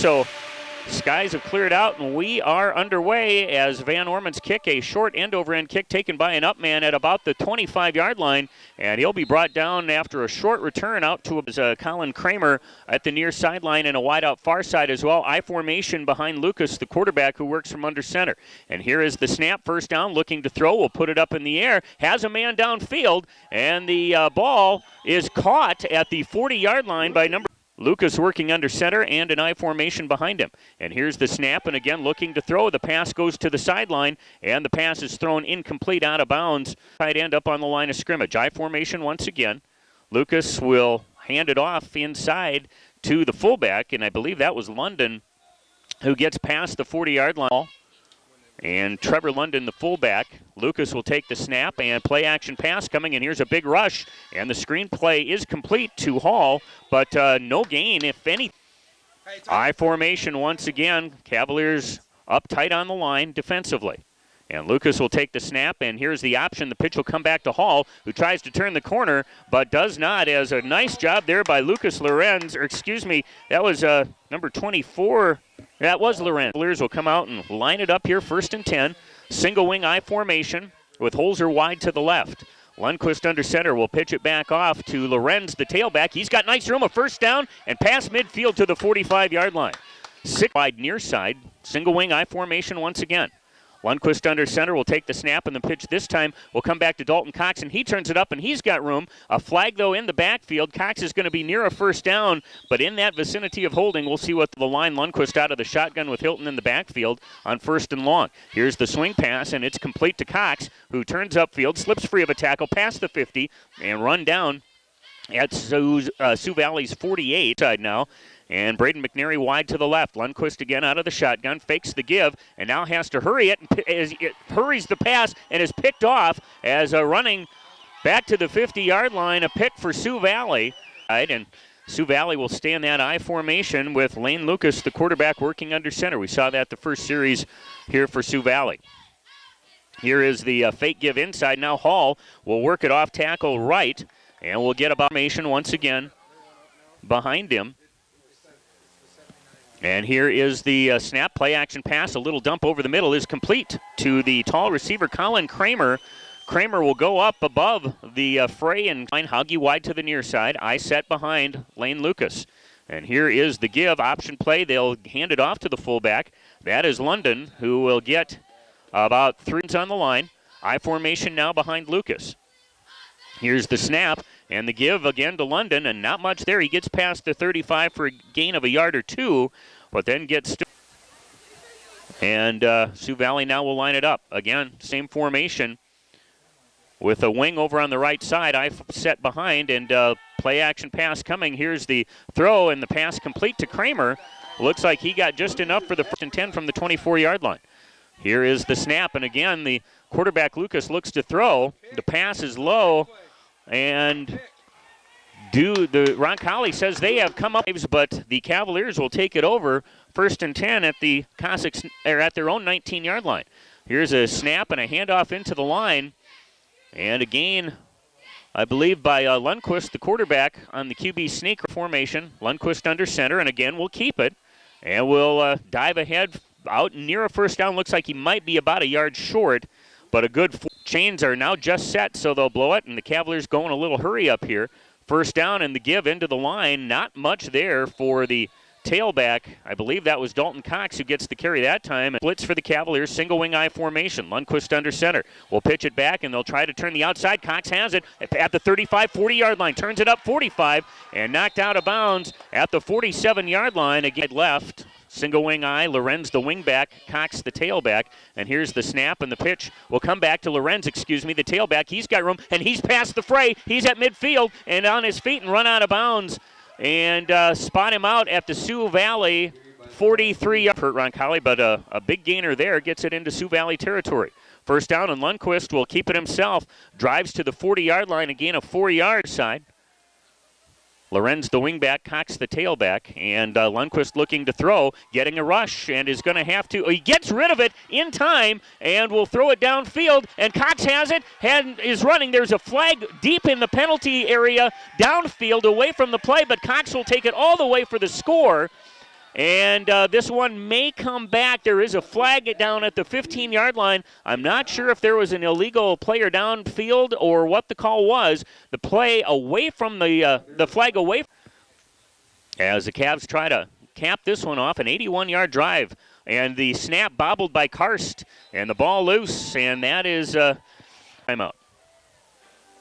So skies have cleared out, and we are underway as Van Orman's kick, a short end-over-end kick taken by an up man at about the 25-yard line, and he'll be brought down after a short return out to Colin Kramer at the near sideline and a wide out far side as well. I formation behind Lucas, the quarterback who works from under center. And here is the snap, first down, looking to throw, will put it up in the air, has a man downfield, and the ball is caught at the 40-yard line by number Lucas working under center and an I formation behind him. And here's the snap, and again looking to throw. The pass goes to the sideline, and the pass is thrown incomplete out of bounds. Tight end up on the line of scrimmage. I formation once again. Lucas will hand it off inside to the fullback, and I believe that was London who gets past the 40-yard line. And Trevor London, the fullback. Lucas will take the snap and play action pass coming, and here's a big rush. And the screen play is complete to Hall, but no gain, if any. I formation once again. Cavaliers up tight on the line defensively. And Lucas will take the snap, and here's the option. The pitch will come back to Hall, who tries to turn the corner, but does not, as a nice job there by Lucas Lorenz, or excuse me, that was number 24. That was Lorenz. Cavaliers will come out and line it up here, 1st and 10. Single wing I formation with Holzer wide to the left. Lundquist under center will pitch it back off to Lorenz, the tailback. He's got nice room, a first down, and pass midfield to the 45-yard line. 6 wide near side, single wing I formation once again. Lundquist under center will take the snap, and the pitch this time will come back to Dalton Cox, and he turns it up, and he's got room. A flag, though, in the backfield. Cox is going to be near a first down, but in that vicinity of holding, we'll see what the line. Lundquist out of the shotgun with Hilton in the backfield on 1st and long. Here's the swing pass, and it's complete to Cox, who turns upfield, slips free of a tackle past the 50, and run down at Sioux Valley's 48 side now. And Braden McNary wide to the left. Lundquist again out of the shotgun, fakes the give, and now has to hurry it. As it hurries the pass and is picked off as running back to the 50-yard line, a pick for Sioux Valley. And Sioux Valley will stay in that I formation with Lane Lucas, the quarterback, working under center. We saw that the first series here for Sioux Valley. Here is the fake give inside. Now Hall will work it off tackle right, and we'll get a formation once again behind him. And here is the snap, play action pass. A little dump over the middle is complete to the tall receiver, Colin Kramer. Kramer will go up above the fray and find Huggy wide to the near side. I set behind Lane Lucas. And here is the give, option play. They'll hand it off to the fullback. That is London, who will get about 3 on the line. I formation now behind Lucas. Here's the snap. And the give again to London, and not much there. He gets past the 35 for a gain of a yard or 2, but then gets to. And Sioux Valley now will line it up. Again, same formation with a wing over on the right side. I set behind, and play action pass coming. Here's the throw, and the pass complete to Kramer. Looks like he got just enough for the 1st and 10 from the 24-yard line. Here is the snap, and again, the quarterback Lucas looks to throw. The pass is low. And the Roncalli says they have come up, but the Cavaliers will take it over. 1st and 10 at the Cossacks, or at their own 19-yard line. Here's a snap and a handoff into the line, and a gain, I believe, by Lundquist, the quarterback, on the QB sneak formation. Lundquist under center, and again we'll keep it, and we'll dive ahead out near a first down. Looks like he might be about a yard short. But a good chains are now just set, so they'll blow it, and the Cavaliers going a little hurry up here. 1st down and the give into the line. Not much there for the tailback. I believe that was Dalton Cox who gets the carry that time. Blitz for the Cavaliers, single wing I formation. Lundquist under center. We'll pitch it back, and they'll try to turn the outside. Cox has it at the 35, 40-yard line. Turns it up 45 and knocked out of bounds at the 47-yard line. Again left. Single wing I, Lorenz the wingback, Cox the tailback. And here's the snap, and the pitch will come back to Lorenz, the tailback. He's got room, and he's past the fray. He's at midfield and on his feet and run out of bounds. And spot him out at the Sioux Valley 43. Hurt Roncalli, but a big gainer there gets it into Sioux Valley territory. 1st down, and Lundquist will keep it himself. Drives to the 40-yard line, a gain of 4 yards side. Lorenz the wingback, Cox the tailback, and Lundquist looking to throw, getting a rush, and is going to have to. He gets rid of it in time, and will throw it downfield, and Cox has it, and is running. There's a flag deep in the penalty area, downfield, away from the play, but Cox will take it all the way for the score. And this one may come back. There is a flag down at the 15-yard line. I'm not sure if there was an illegal player downfield or what the call was. The play away from the flag away. As the Cavs try to cap this one off, an 81-yard drive. And the snap bobbled by Karst, and the ball loose, and that is timeout.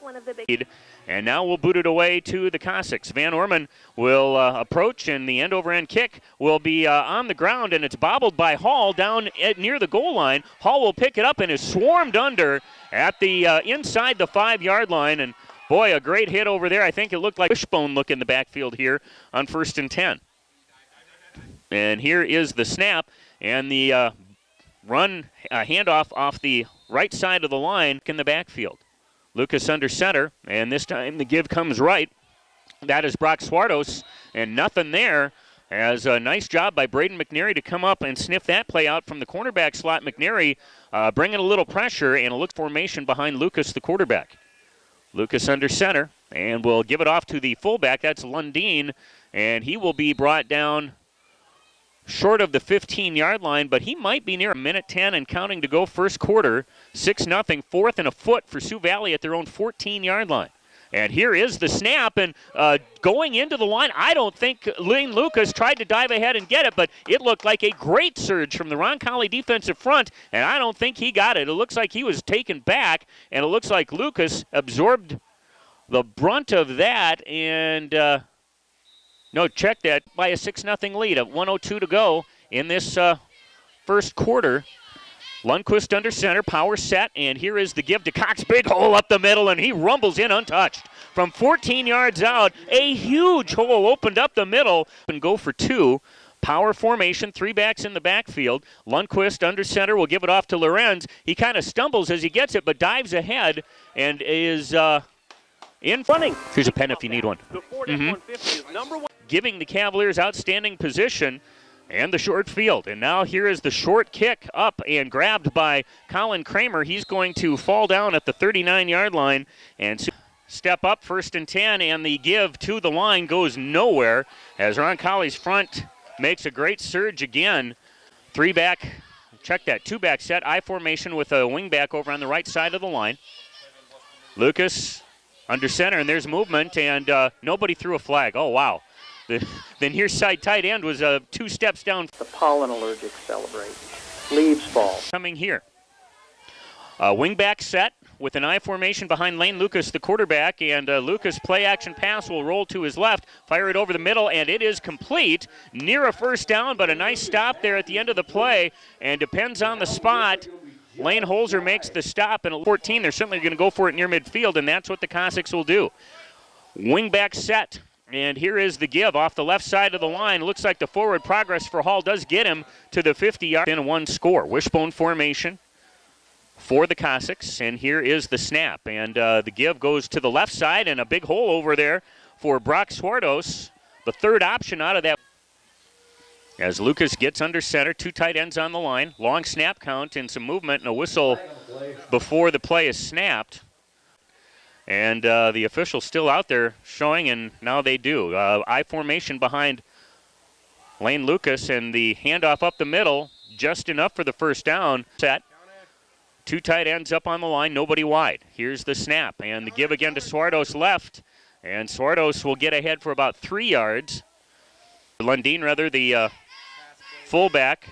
One of the big. And now we'll boot it away to the Cossacks. Van Orman will approach, and the end-over-end kick will be on the ground, and it's bobbled by Hall down near the goal line. Hall will pick it up and is swarmed under at the inside the 5-yard line. And, boy, a great hit over there. I think it looked like a wishbone look in the backfield here on 1st and 10. And here is the snap, and the run handoff off the right side of the line in the backfield. Lucas under center, and this time the give comes right. That is Brock Swartos, and nothing there. As a nice job by Braden McNary to come up and sniff that play out from the cornerback slot. McNary bringing a little pressure and a look formation behind Lucas, the quarterback. Lucas under center, and will give it off to the fullback. That's Lundeen, and he will be brought down short of the 15-yard line, but he might be near a minute 10 and counting to go first quarter. 6-0, 4th and a foot for Sioux Valley at their own 14-yard line. And here is the snap, and going into the line, I don't think Lane Lucas tried to dive ahead and get it, but it looked like a great surge from the Roncalli defensive front, and I don't think he got it. It looks like he was taken back, and it looks like Lucas absorbed the brunt of that, and no, check that, by a 6-0 lead of 1:02 to go in this first quarter. Lundquist under center, power set, and here is the give to Cox. Big hole up the middle, and he rumbles in untouched. From 14 yards out, a huge hole opened up the middle. And go for 2. Power formation, 3 backs in the backfield. Lundquist under center will give it off to Lorenz. He kind of stumbles as he gets it, but dives ahead and is in front. Here's a pen if you need one. Giving the Cavaliers outstanding position and the short field. And now here is the short kick up and grabbed by Colin Kramer. He's going to fall down at the 39-yard line and step up 1st and 10, and the give to the line goes nowhere as Roncalli's front makes a great surge again. 3-back, check that, 2-back set, I formation with a wing back over on the right side of the line. Lucas under center, and there's movement, and nobody threw a flag. Oh, wow. The near side tight end was 2 steps down. The pollen allergic celebrate. Leaves fall. Coming here. Wingback set with an I formation behind Lane Lucas, the quarterback, and Lucas play action pass will roll to his left, fire it over the middle, and it is complete. Near a first down, but a nice stop there at the end of the play, and depends on the spot. Lane Holzer makes the stop, and at 14, they're certainly going to go for it near midfield, and that's what the Cossacks will do. Wingback set. And here is the give off the left side of the line. Looks like the forward progress for Hall does get him to the 50-yard in 1 score. Wishbone formation for the Cossacks. And here is the snap. And the give goes to the left side, and a big hole over there for Brock Swartos. The third option out of that. As Lucas gets under center, 2 tight ends on the line. Long snap count and some movement and a whistle before the play is snapped. And the official's still out there showing, and now they do. I formation behind Lane Lucas, and the handoff up the middle, just enough for the first down. Set. 2 tight ends up on the line, nobody wide. Here's the snap, and the give again to Swartos left, and Swartos will get ahead for about 3 yards. Lundeen, rather, the fullback.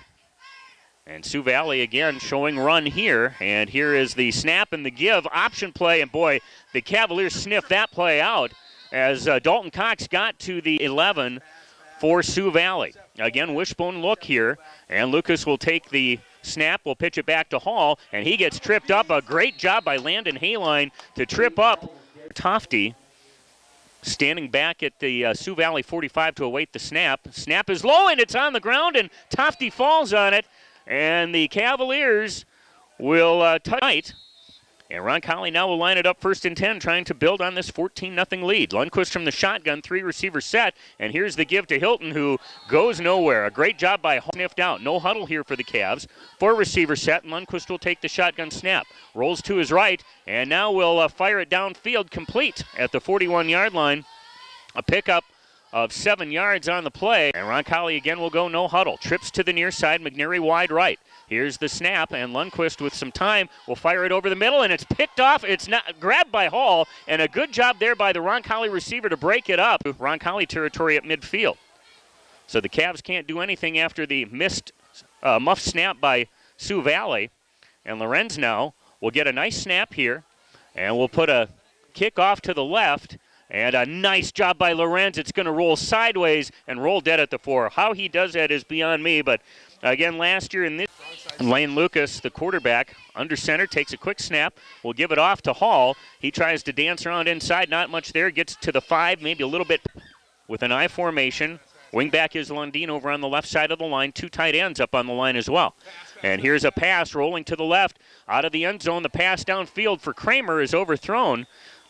And Sioux Valley again showing run here. And here is the snap and the give. Option play. And boy, the Cavaliers sniffed that play out as Dalton Cox got to the 11 for Sioux Valley. Again, wishbone look here. And Lucas will take the snap. Will pitch it back to Hall. And he gets tripped up. A great job by Landon Hayline to trip up Tofty. Standing back at the Sioux Valley 45 to await the snap. Snap is low and it's on the ground. And Tofty falls on it. And the Cavaliers will tight. And Roncalli now will line it up 1st and 10, trying to build on this 14-0 lead. Lundquist from the shotgun, 3-receiver set. And here's the give to Hilton, who goes nowhere. A great job by Hall. Sniffed out. No huddle here for the Cavs. 4-receiver set, and Lundquist will take the shotgun snap. Rolls to his right, and now will fire it downfield complete at the 41-yard line. A pickup of 7 yards on the play. And Roncalli again will go no huddle. Trips to the near side, McNary wide right. Here's the snap, and Lundquist with some time will fire it over the middle, and it's picked off. It's not grabbed by Hall, and a good job there by the Roncalli receiver to break it up. Roncalli territory at midfield. So the Cavs can't do anything after the missed muff snap by Sioux Valley. And Lorenz now will get a nice snap here, and we'll put a kick off to the left. And a nice job by Lorenz. It's going to roll sideways and roll dead at the 4. How he does that is beyond me, but again, last year in this, Lane Lucas, the quarterback, under center, takes a quick snap. Will give it off to Hall. He tries to dance around inside. Not much there. Gets to the 5, maybe a little bit with an I formation. Wingback is Lundin over on the left side of the line. 2 tight ends up on the line as well. And here's a pass rolling to the left. Out of the end zone, the pass downfield for Kramer is overthrown.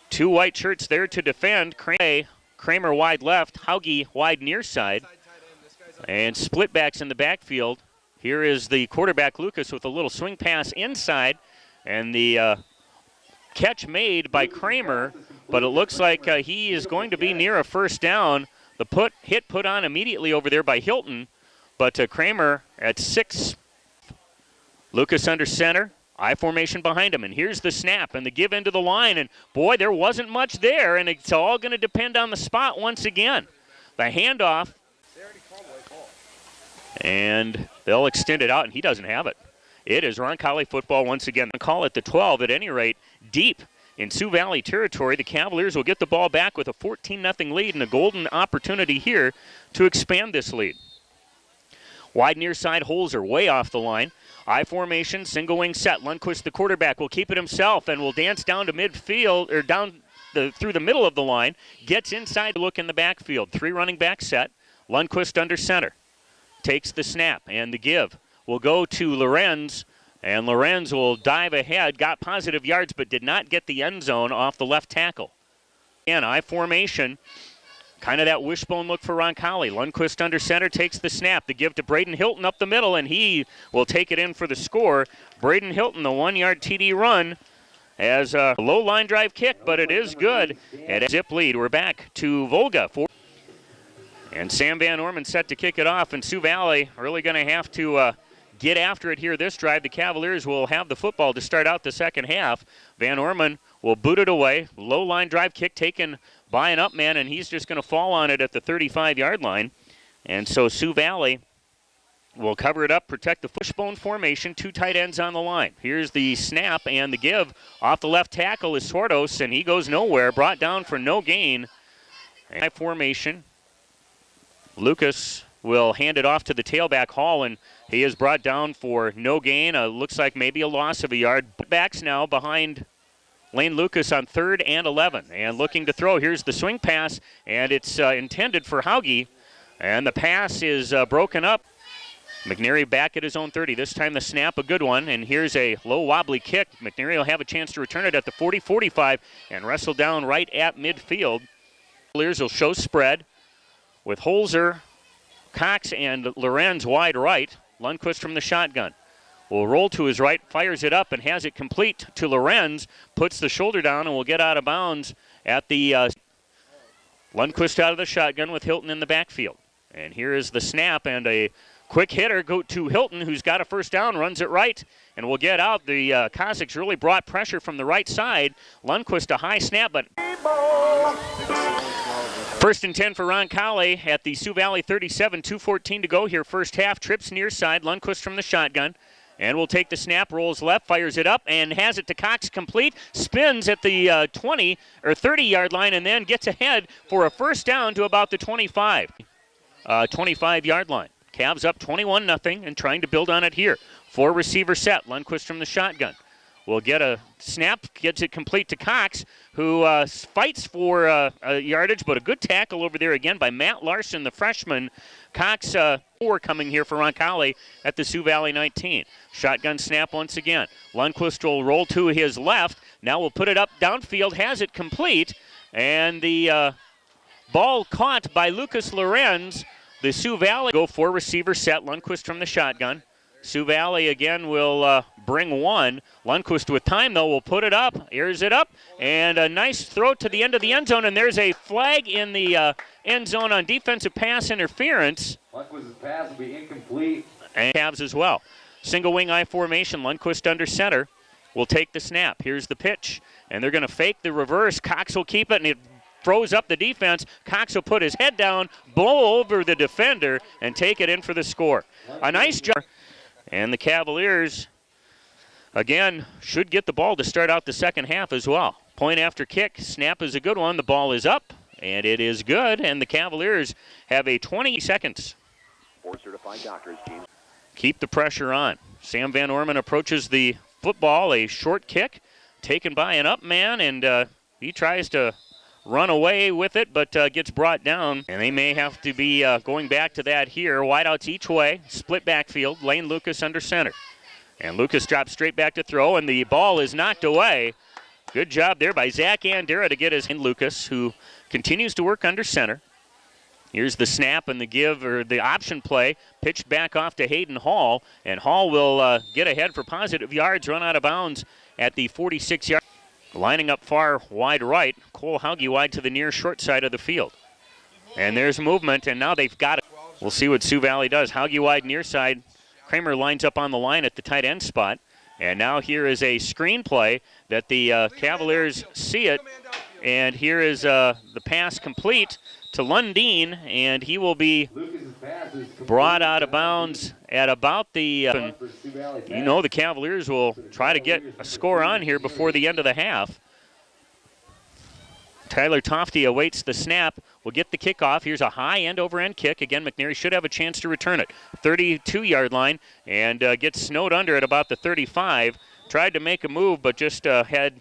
2 white shirts there to defend. Kramer wide left, Hauge wide near side. And split backs in the backfield. Here is the quarterback, Lucas, with a little swing pass inside. And the catch made by Kramer, but it looks like he is going to be near a first down. The hit put on immediately over there by Hilton, but Kramer at 6. Lucas under center. I formation behind him, and here's the snap and the give into the line, and boy, there wasn't much there, and it's all going to depend on the spot once again. The handoff, and they'll extend it out, and he doesn't have it. It is Roncalli football once again. Call it the 12 at any rate, deep in Sioux Valley territory. The Cavaliers will get the ball back with a 14-0 lead and a golden opportunity here to expand this lead. Wide near side, Holzer way off the line. I formation, single wing set. Lundquist, the quarterback, will keep it himself and will dance down to midfield, or down through the middle of the line. Gets inside to look in the backfield. 3 running back set. Lundquist under center. Takes the snap, and the give will go to Lorenz, and Lorenz will dive ahead. Got positive yards, but did not get the end zone off the left tackle. Again, I formation. Kind of that wishbone look for Roncalli. Lundquist under center takes the snap. The give to Braden Hilton up the middle, and he will take it in for the score. Braden Hilton, the 1-yard TD run, as a low line drive kick, but it is good. At a zip lead, we're back to Volga. And Sam Van Orman set to kick it off, and Sioux Valley really going to have to get after it here this drive. The Cavaliers will have the football to start out the second half. Van Orman will boot it away. Low line drive kick taken by an up man, and he's just going to fall on it at the 35-yard line. And so Sioux Valley will cover it up, protect the wishbone formation. 2 tight ends on the line. Here's the snap, and the give off the left tackle is Sordos, and he goes nowhere. Brought down for no gain. And formation. Lucas will hand it off to the tailback, Hall, and he is brought down for no gain. Looks like maybe a loss of a yard. Backs now behind Lane Lucas on 3rd and 11, and looking to throw. Here's the swing pass, and it's intended for Hauge, and the pass is broken up. McNary back at his own 30. This time the snap, a good one, and here's a low wobbly kick. McNary will have a chance to return it at the 40, 45, and wrestle down right at midfield. Cavaliers will show spread with Holzer, Cox, and Lorenz wide right. Lundquist from the shotgun will roll to his right, fires it up, and has it complete to Lorenz, puts the shoulder down, and will get out of bounds at the Lundquist out of the shotgun with Hilton in the backfield. And here is the snap, and a quick hitter go to Hilton, who's got a first down, runs it right, and will get out. The Cossacks really brought pressure from the right side. Lundquist a high snap, but 1st and 10 for Roncalli at the Sioux Valley 37, 2:14 to go here, first half. Trips near side, Lundquist from the shotgun. And will take the snap, rolls left, fires it up, and has it to Cox complete. Spins at the 20 or 30-yard line, and then gets ahead for a first down to about the 25-yard line. Cavs up 21-0 and trying to build on it here. 4 receiver set. Lundquist from the shotgun will get a snap, gets it complete to Cox, who fights for yardage, but a good tackle over there again by Matt Larson, the freshman. Cox 4 coming here for Roncalli at the Sioux Valley 19. Shotgun snap once again. Lundquist will roll to his left. Now we'll put it up downfield, has it complete, and the ball caught by Lucas Lorenz. The Sioux Valley go 4 receiver set. Lundquist from the shotgun Sioux Valley again will bring one. Lundquist with time, though, will put it up, airs it up, and a nice throw to the end of the end zone, and there's a flag in the end zone on defensive pass interference. Lundquist's pass will be incomplete. And Cavs as well. Single wing I formation, Lundquist under center will take the snap. Here's the pitch, and they're going to fake the reverse. Cox will keep it, and it throws up the defense. Cox will put his head down, blow over the defender, and take it in for the score. A nice job. And the Cavaliers, again, should get the ball to start out the second half as well. Point after kick. Snap is a good one. The ball is up, and it is good. And the Cavaliers have a 20 seconds. Board-certified doctors, James. Keep the pressure on. Sam Van Orman approaches the football. A short kick taken by an up man, and he tries to run away with it, but gets brought down. And they may have to be going back to that here. Wideouts each way. Split backfield. Lane Lucas under center. And Lucas drops straight back to throw, and the ball is knocked away. Good job there by Zach Andera to get his in Lucas, who continues to work under center. Here's the snap and the give, or the option play, pitched back off to Hayden Hall, and Hall will get ahead for positive yards, run out of bounds at the 46-yard. Lining up far wide right, Cole Hauge wide to the near short side of the field. And there's movement, and now they've got it. We'll see what Sioux Valley does. Hauge wide near side. Kramer lines up on the line at the tight end spot. And now here is a screen play that the Cavaliers see it. And here is the pass complete to Lundeen, and he will be brought out of bounds at about the, the Cavaliers will try to get a score on here before the end of the half. Tyler Tofty awaits the snap, will get the kickoff. Here's a high end-over-end kick. Again, McNary should have a chance to return it. 32-yard line, and gets snowed under at about the 35. Tried to make a move, but just had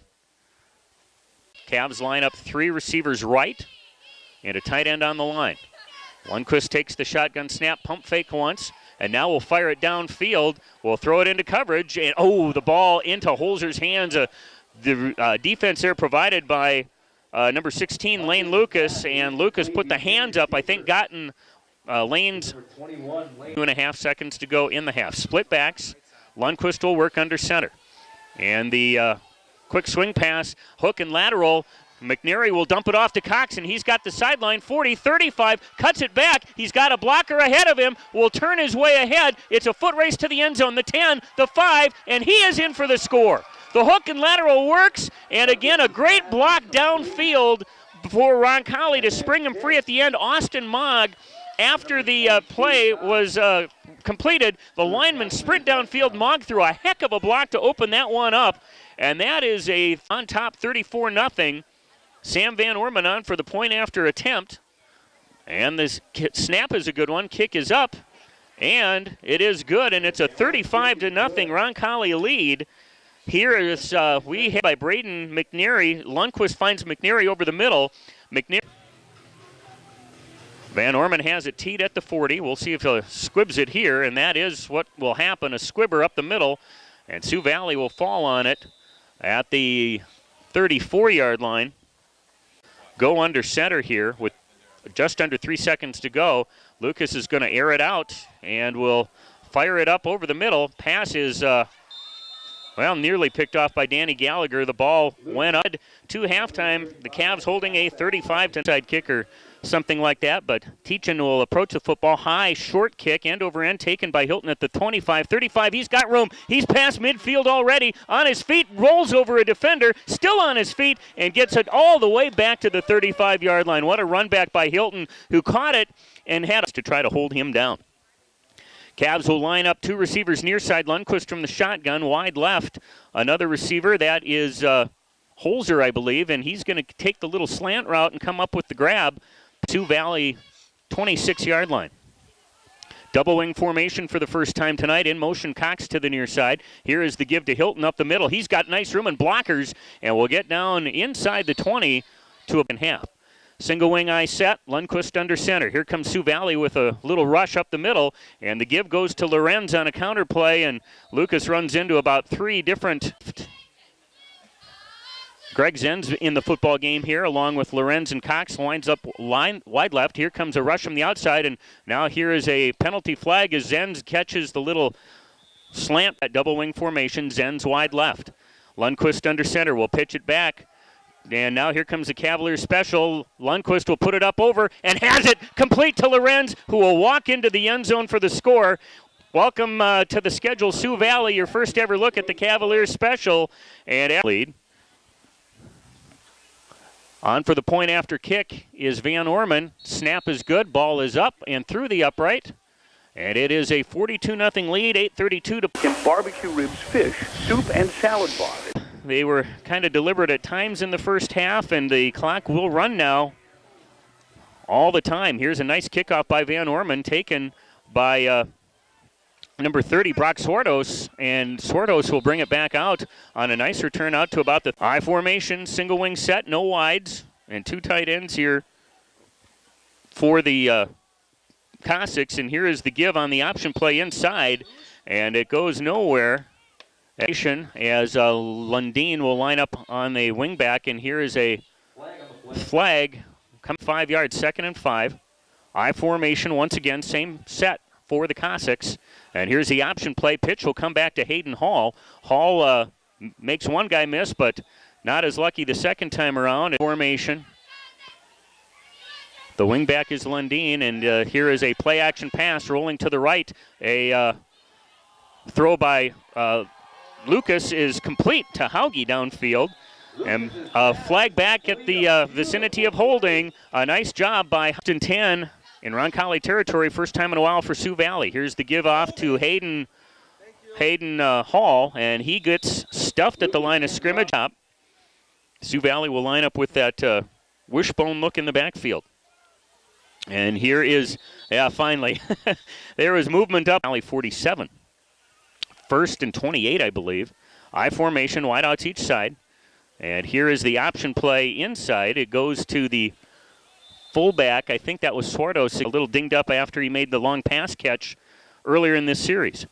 Cavs line up three receivers right and a tight end on the line. Lundquist takes the shotgun snap, pump fake once, and now we'll fire it downfield. We'll throw it into coverage, and the ball into Holzer's hands. The defense there provided by number 16, Lane Lucas, and Lucas put the hands up, I think gotten Lane's 2.5 seconds to go in the half. Split backs, Lundquist will work under center. And the quick swing pass, hook and lateral, McNary will dump it off to Cox, and he's got the sideline, 40, 35, cuts it back. He's got a blocker ahead of him, will turn his way ahead. It's a foot race to the end zone, the 10, the 5, and he is in for the score. The hook and lateral works, and again, a great block downfield for Roncalli to spring him free at the end. Austin Mogg, after the play was completed, the lineman sprint downfield. Mogg threw a heck of a block to open that one up, and that is a on top 34-0. Sam Van Orman on for the point after attempt. And this snap is a good one. Kick is up, and it is good, and it's a 35-0 Roncalli lead. Here is we hit by Braden McNary. Lundquist finds McNary over the middle. Van Orman has it teed at the 40. We'll see if he squibs it here, and that is what will happen, a squibber up the middle, and Sioux Valley will fall on it at the 34-yard line. Go under center here with just under 3 seconds to go. Lucas is going to air it out and will fire it up over the middle. Pass is, nearly picked off by Danny Gallagher. The ball went up to halftime. The Cavs holding a 35-to-side kicker, something like that. But Teachin will approach the football. High, short kick, end over end, taken by Hilton at the 25. 35, he's got room. He's past midfield already. On his feet, rolls over a defender, still on his feet, and gets it all the way back to the 35-yard line. What a run back by Hilton, who caught it and had to try to hold him down. Cavs will line up two receivers near side. Lundquist from the shotgun, wide left. Another receiver, that is Holzer, I believe, and he's going to take the little slant route and come up with the grab. Sioux Valley 26-yard line. Double wing formation for the first time tonight. In motion, Cox to the near side. Here is the give to Hilton up the middle. He's got nice room and blockers, and will get down inside the 20 to a half. Single wing I set, Lundquist under center. Here comes Sioux Valley with a little rush up the middle, and the give goes to Lorenz on a counter play, and Lucas runs into about three different. Greg Zen's in the football game here, along with Lorenz and Cox, lines up wide left. Here comes a rush from the outside, and now here is a penalty flag as Zenz catches the little slant at double wing formation. Zen's wide left. Lundqvist under center will pitch it back. And now here comes the Cavaliers special. Lundqvist will put it up over and has it complete to Lorenz, who will walk into the end zone for the score. Welcome to the schedule, Sioux Valley, your first ever look at the Cavaliers special. And lead. On for the point after kick is Van Orman. Snap is good, ball is up and through the upright. And it is a 42-0 lead, 8:32 to... Barbecue ribs, fish, soup, and salad bar. They were kind of deliberate at times in the first half, and the clock will run now all the time. Here's a nice kickoff by Van Orman, taken by number 30, Brock Swartos, and Swartos will bring it back out on a nice return out to about the I formation, single wing set, no wides, and two tight ends here for the Cossacks. And here is the give on the option play inside, and it goes nowhere. As Lundin will line up on the wing back, and here is a flag. Come 5 yards, 2nd and 5. I formation once again, same set for the Cossacks. And here's the option play. Pitch will come back to Hayden Hall. Hall makes one guy miss, but not as lucky the second time around. Formation. The wing back is Lundin, and here is a play action pass rolling to the right. A throw by Lucas is complete to Hauge downfield. And a flag back at the vicinity of holding. A nice job by 10 in Roncalli territory, first time in a while for Sioux Valley. Here's the give off to Hayden Hall, and he gets stuffed at the line of scrimmage. Sioux Valley will line up with that wishbone look in the backfield. And here is, finally, there is movement up. Valley 47. 1st and 28, I believe. I formation, wideouts each side. And here is the option play inside. It goes to the fullback. I think that was Swartos, a little dinged up after he made the long pass catch earlier in this series.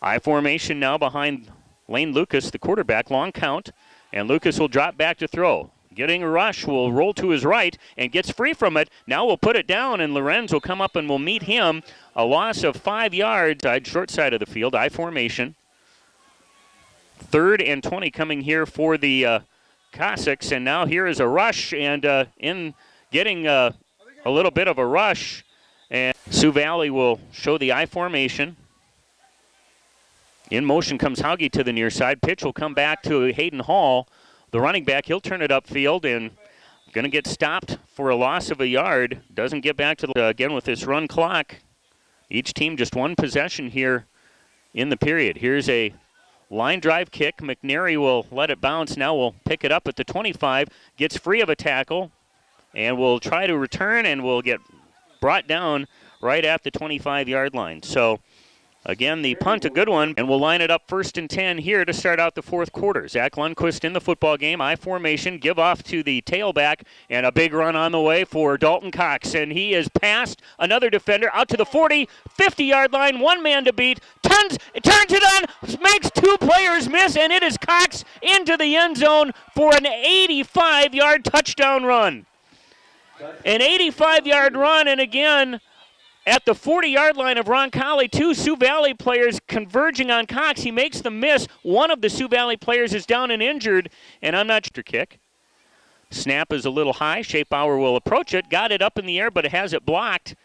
I formation now behind Lane Lucas, the quarterback, long count. And Lucas will drop back to throw. Getting a rush, will roll to his right and gets free from it. Now we'll put it down, and Lorenz will come up and will meet him. A loss of 5 yards, short side of the field, I formation. 3rd and 20 coming here for the Cossacks, and now here is a rush, and in getting a little bit of a rush, and Sioux Valley will show the I formation. In motion comes Hauge to the near side. Pitch will come back to Hayden Hall. The running back, he'll turn it upfield and going to get stopped for a loss of a yard. Doesn't get back to the, again with this run clock. Each team just one possession here in the period. Here's a line drive kick. McNary will let it bounce. Now we'll pick it up at the 25. Gets free of a tackle and will try to return and will get brought down right at the 25-yard line. So again, the punt, a good one, and we'll line it up 1st and 10 here to start out the 4th quarter. Zach Lundqvist in the football game. I formation, give off to the tailback, and a big run on the way for Dalton Cox. And he is past another defender out to the 40, 50-yard line, one man to beat. Turns it on, makes 2 players miss, and it is Cox into the end zone for an 85-yard touchdown run. An 85-yard run, and again, at the 40-yard line of Roncalli, 2 Sioux Valley players converging on Cox. He makes the miss. One of the Sioux Valley players is down and injured, and I'm not sure. Kick. Snap is a little high. Shapeauer will approach it. Got it up in the air, but it has it blocked.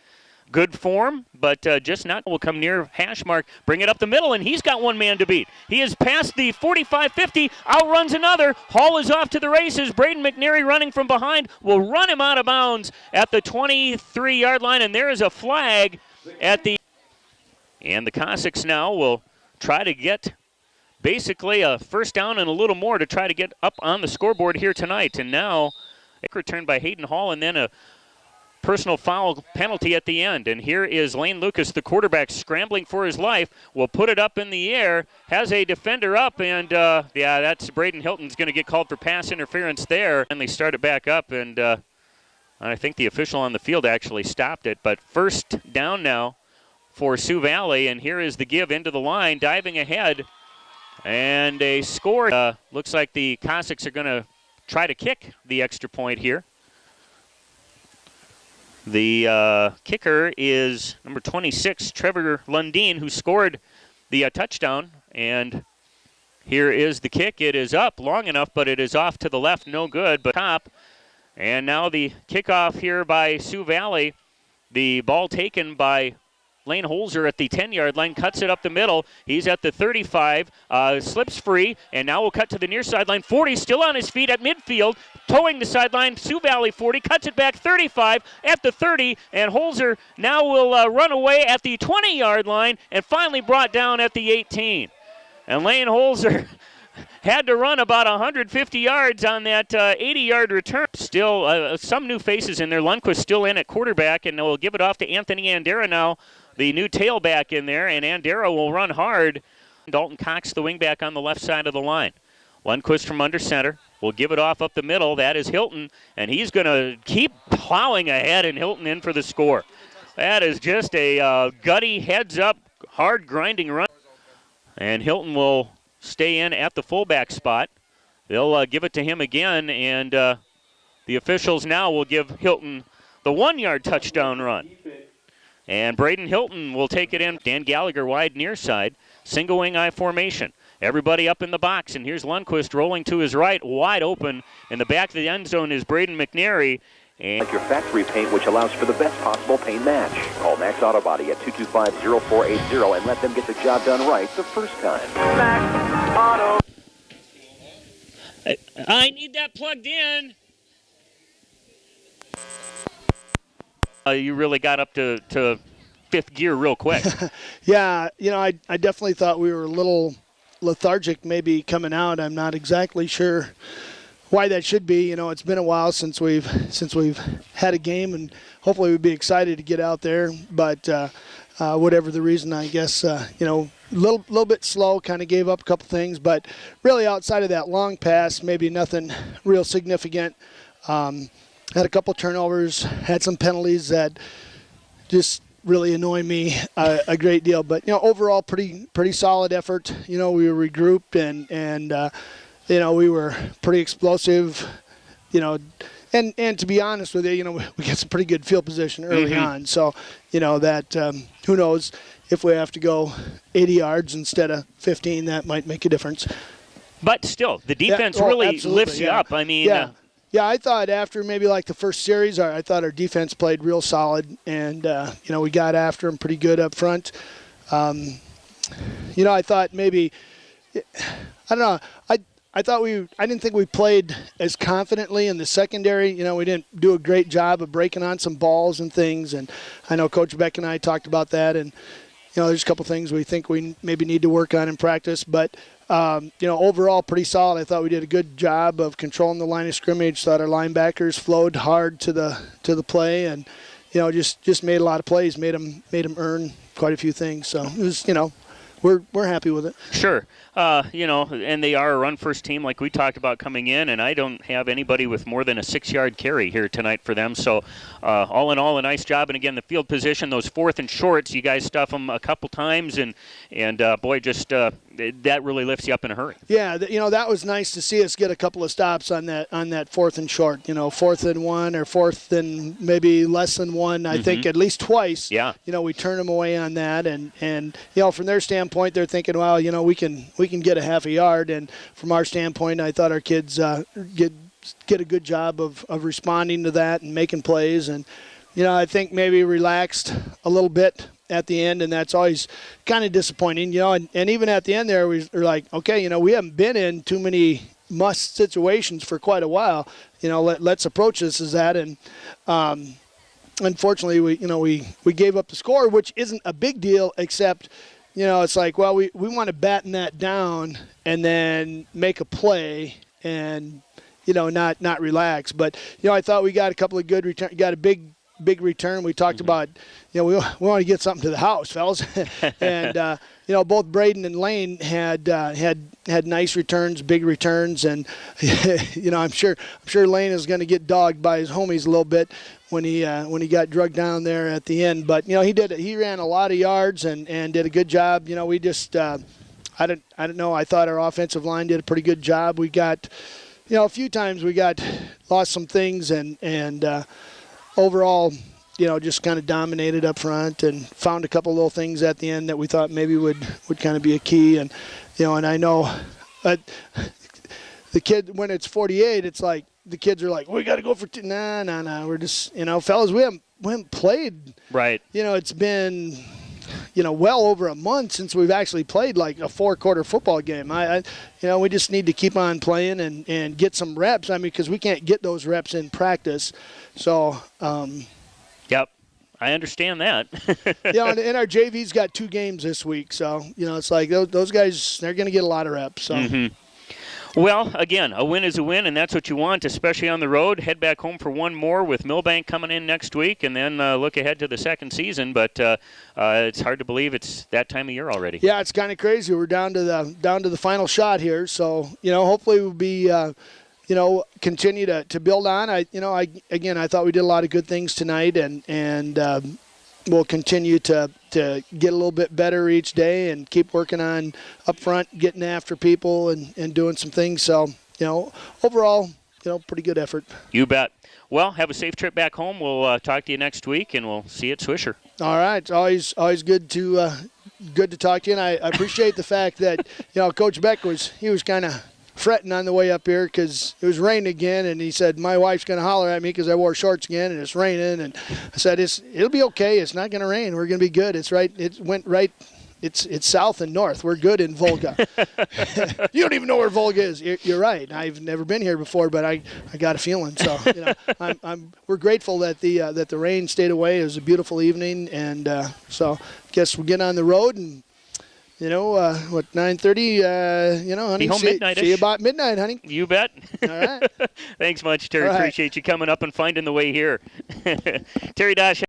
Good form, but just not will come near hash mark. Bring it up the middle, and he's got one man to beat. He is past the 45-50, outruns another. Hall is off to the races. Braden McNary running from behind will run him out of bounds at the 23-yard line, and there is a flag at the... And the Cossacks now will try to get basically a first down and a little more to try to get up on the scoreboard here tonight. And now a return by Hayden Hall, and then a personal foul penalty at the end. And here is Lane Lucas, the quarterback, scrambling for his life. Will put it up in the air, has a defender up, and that's Braden Hilton's going to get called for pass interference there. And they start it back up, and I think the official on the field actually stopped it. But first down now for Sioux Valley, and here is the give into the line, diving ahead, and a score. Looks like the Cossacks are going to try to kick the extra point here. The kicker is number 26, Trevor Lundin, who scored the touchdown. And here is the kick. It is up long enough, but it is off to the left. No good, but top. And now the kickoff here by Sioux Valley. The ball taken by Lane Holzer at the 10-yard line, cuts it up the middle. He's at the 35, slips free, and now we'll cut to the near sideline. 40 still on his feet at midfield, towing the sideline. Sioux Valley 40, cuts it back 35 at the 30, and Holzer now will run away at the 20-yard line and finally brought down at the 18. And Lane Holzer had to run about 150 yards on that 80-yard return. Still, some new faces in there. Lundquist still in at quarterback, and we'll give it off to Anthony Andera now, the new tailback in there, and Andera will run hard. Dalton Cox, the wingback on the left side of the line. Lundquist from under center will give it off up the middle. That is Hilton, and he's going to keep plowing ahead, and Hilton in for the score. That is just a gutty, heads-up, hard grinding run. And Hilton will stay in at the fullback spot. They'll give it to him again, and the officials now will give Hilton the 1-yard touchdown run. And Braden Hilton will take it in. Dan Gallagher wide near side, single wing I formation. Everybody up in the box, and here's Lundquist rolling to his right, wide open. In the back of the end zone is Braden McNary. And like your factory paint, which allows for the best possible paint match. Call Max Auto Body at 225-0480 and let them get the job done right the first time. Max Auto. I need that plugged in. You really got up to fifth gear real quick. Yeah, I definitely thought we were a little lethargic maybe coming out. I'm not exactly sure why that should be. It's been a while since we've had a game, and hopefully we'd be excited to get out there. But whatever the reason, I guess, little bit slow, kind of gave up a couple things. But really outside of that long pass, maybe nothing real significant. Had a couple turnovers, had some penalties that just really annoy me a great deal. But, overall pretty solid effort. We were regrouped and we were pretty explosive, and to be honest with you, we got some pretty good field position early on. So, that who knows if we have to go 80 yards instead of 15, that might make a difference. But still, the defense really lifts you up. I mean, yeah, I thought after maybe like the first series, I thought our defense played real solid, and we got after them pretty good up front. I thought maybe, I don't know, I didn't think we played as confidently in the secondary. We didn't do a great job of breaking on some balls and things, and I know Coach Beck and I talked about that, and there's a couple things we think we maybe need to work on in practice, but overall pretty solid. I thought we did a good job of controlling the line of scrimmage. Thought our linebackers flowed hard to the play, and just made a lot of plays, made them earn quite a few things. So it was we're happy with it. Sure. And they are a run-first team like we talked about coming in, and I don't have anybody with more than a 6-yard carry here tonight for them. So all in all, a nice job. And, again, the field position, those fourth and shorts, you guys stuff them a couple times, and boy, just that really lifts you up in a hurry. Yeah, that was nice to see us get a couple of stops on that fourth and short. Fourth and one or fourth and maybe less than one. I think at least twice. Yeah. We turn them away on that, and from their standpoint, they're thinking, well, we can get a half a yard, and from our standpoint, I thought our kids get a good job of responding to that and making plays, and I think maybe relaxed a little bit at the end, and that's always kind of disappointing, and even at the end there, we were like, okay, we haven't been in too many must situations for quite a while, let's approach this as that, and unfortunately, we gave up the score, which isn't a big deal, except it's like, well, we want to batten that down and then make a play and, not relax. But, I thought we got a couple of good returns, got a big return. We talked about, we want to get something to the house, fellas. And, both Braden and Lane had nice returns, big returns. And, I'm sure Lane is going to get dogged by his homies a little bit when he got drugged down there at the end. But, he ran a lot of yards and did a good job. We just, I don't know. I thought our offensive line did a pretty good job. We got, a few times we lost some things and overall, just kind of dominated up front and found a couple little things at the end that we thought maybe would kind of be a key. And, and I know the kid, when it's 48, it's like the kids are like, we got to go for two. Nah. We're just, fellas, we haven't played. Right. It's been, well over a month since we've actually played like a 4-quarter football game. We just need to keep on playing and get some reps. I mean, because we can't get those reps in practice. So, yep, I understand that. And our JV's got 2 games this week. So, it's like those guys, they're going to get a lot of reps. So. Mm-hmm. Well, again, a win is a win, and that's what you want, especially on the road. Head back home for one more with Millbank coming in next week, and then look ahead to the second season. But it's hard to believe it's that time of year already. Yeah, it's kind of crazy. We're down to the final shot here. So hopefully we'll be continue to build on. I thought we did a lot of good things tonight, and we'll continue to get a little bit better each day and keep working on up front, getting after people and doing some things. So, overall, pretty good effort. You bet. Well, have a safe trip back home. We'll talk to you next week, and we'll see you at Swisher. All right. It's always good to talk to you, and I appreciate the fact that, Coach Beck was kind of fretting on the way up here because it was raining again, and he said, my wife's going to holler at me because I wore shorts again and it's raining. And I said, it'll be okay. It's not going to rain. We're going to be good. It's right. It went right. It's south and north. We're good in Volga. You don't even know where Volga is. You're right. I've never been here before, but I got a feeling. So we're grateful that the rain stayed away. It was a beautiful evening, and so I guess we'll get on the road and. 9:30, honey. Be home midnight-ish. See you about midnight, honey. You bet. All right. Thanks much, Terry. All right. Appreciate you coming up and finding the way here. Terry Dash.